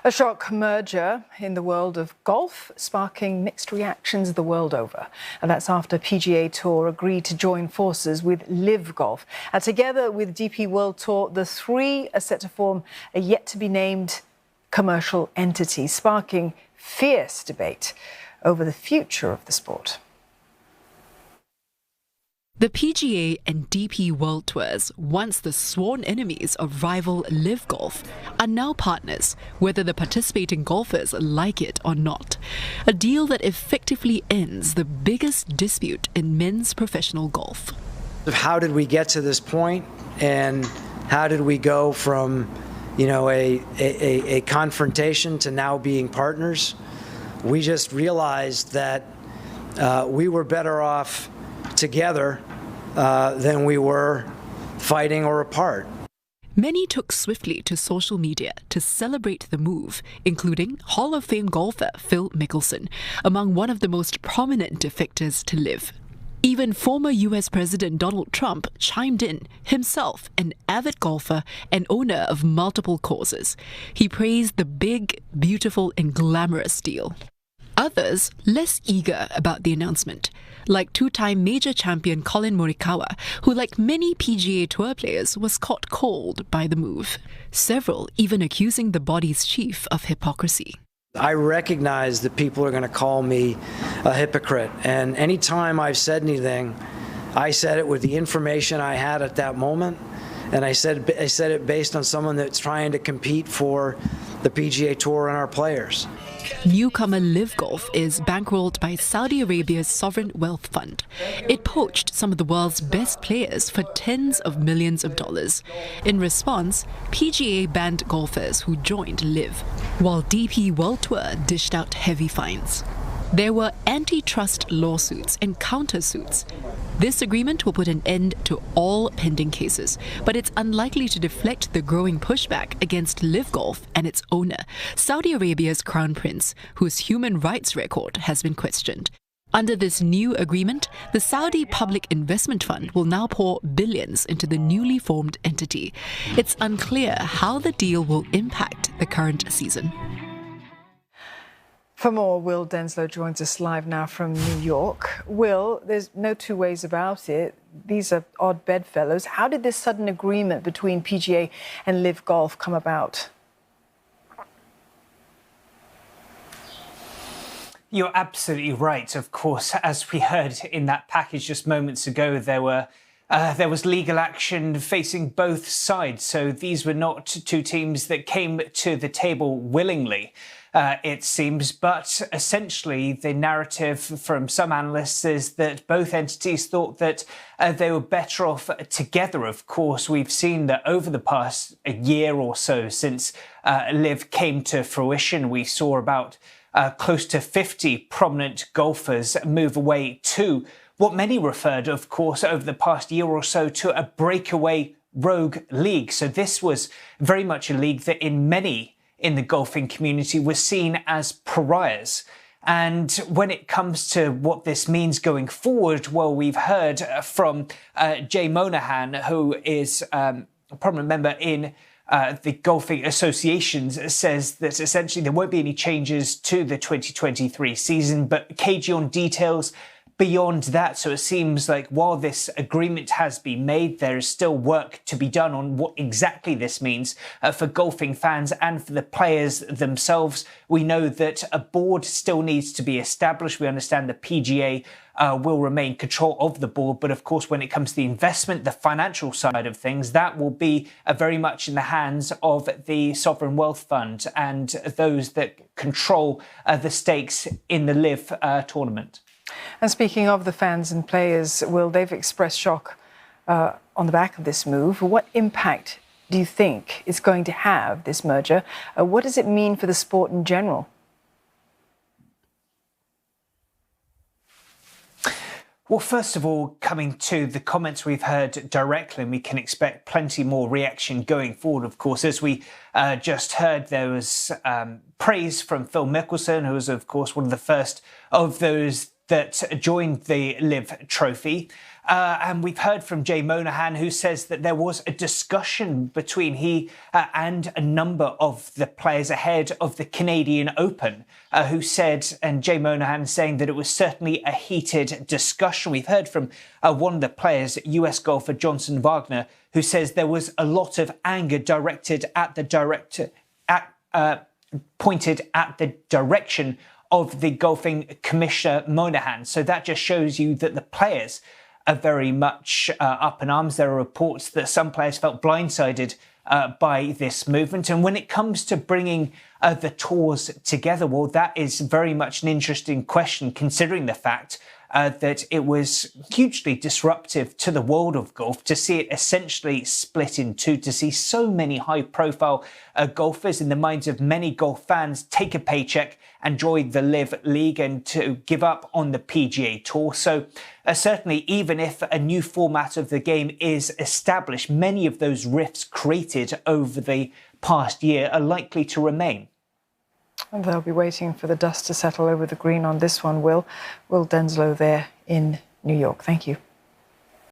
A shock merger in the world of golf, sparking mixed reactions the world over. And that's after PGA Tour agreed to join forces with LIV Golf. And together with DP World Tour, the three are set to form a yet-to-be-named commercial entity, sparking fierce debate over the future of the sport. The PGA and DP World Tours, once the sworn enemies of rival LIV Golf, are now partners, whether the participating golfers like it or not. A deal that effectively ends the biggest dispute in men's professional golf. How did we get to this point, and how did we go from, a confrontation to now being partners? We just realized that we were better off together than we were fighting or apart. Many took swiftly to social media to celebrate the move, including Hall of Fame golfer Phil Mickelson, among one of the most prominent defectors to LIV. Even former US President Donald Trump chimed in, himself an avid golfer and owner of multiple courses. He praised the big, beautiful and glamorous deal. Others less eager about the announcement, like two-time major champion Colin Morikawa, who, like many PGA Tour players, was caught cold by the move. Several even accusing the body's chief of hypocrisy. I recognize that people are going to call me a hypocrite, and anytime I've said anything, I said it with the information I had at that moment, and I said it based on someone that's trying to compete for the PGA Tour and our players. Newcomer LIV Golf is bankrolled by Saudi Arabia's sovereign wealth fund. It poached some of the world's best players for tens of millions of dollars. In response, PGA banned golfers who joined LIV, while DP World Tour dished out heavy fines. There were antitrust lawsuits and countersuits. This agreement will put an end to all pending cases, but it's unlikely to deflect the growing pushback against LIV Golf and its owner, Saudi Arabia's crown prince, whose human rights record has been questioned. Under this new agreement, the Saudi Public Investment Fund will now pour billions into the newly formed entity. It's unclear how the deal will impact the current season. For more, Will Denslow joins us live now from New York. Will, there's no two ways about it. These are odd bedfellows. How did this sudden agreement between PGA and LIV Golf come about? You're absolutely right. Of course, as we heard in that package just moments ago, there was legal action facing both sides. So these were not two teams that came to the table willingly. It seems, but essentially the narrative from some analysts is that both entities thought that they were better off together. Of course, we've seen that over the past year or so since LIV came to fruition, we saw about close to 50 prominent golfers move away to what many referred, of course, over the past year or so to a breakaway rogue league. So this was very much a league that in the golfing community was seen as pariahs. And when it comes to what this means going forward, well, we've heard from Jay Monahan, who is a prominent member in the golfing associations, says that essentially there won't be any changes to the 2023 season, but cagey on details beyond that. So it seems like while this agreement has been made, there is still work to be done on what exactly this means for golfing fans and for the players themselves. We know that a board still needs to be established. We understand the PGA will remain control of the board. But of course, when it comes to the investment, the financial side of things, that will be very much in the hands of the Sovereign Wealth Fund and those that control the stakes in the LIV tournament. And speaking of the fans and players, Will, they've expressed shock on the back of this move. What impact do you think it's going to have, this merger? What does it mean for the sport in general? Well, first of all, coming to the comments we've heard directly, and we can expect plenty more reaction going forward. Of course, as we just heard, there was praise from Phil Mickelson, who was, of course, one of the first of those that joined the LIV Trophy. And we've heard from Jay Monahan, who says that there was a discussion between he and a number of the players ahead of the Canadian Open, who said, and Jay Monahan saying that it was certainly a heated discussion. We've heard from one of the players, US golfer Johnson Wagner, who says there was a lot of anger directed at the pointed at the direction of the golfing commissioner Monahan. So that just shows you that the players are very much up in arms. There are reports that some players felt blindsided by this movement. And when it comes to bringing the tours together, well, that is very much an interesting question, considering the fact that it was hugely disruptive to the world of golf to see it essentially split in two, to see so many high-profile golfers in the minds of many golf fans take a paycheck and join the LIV League and to give up on the PGA Tour. So certainly, even if a new format of the game is established, many of those rifts created over the past year are likely to remain. And they'll be waiting for the dust to settle over the green on this one, Will Denslow there in New York. Thank you.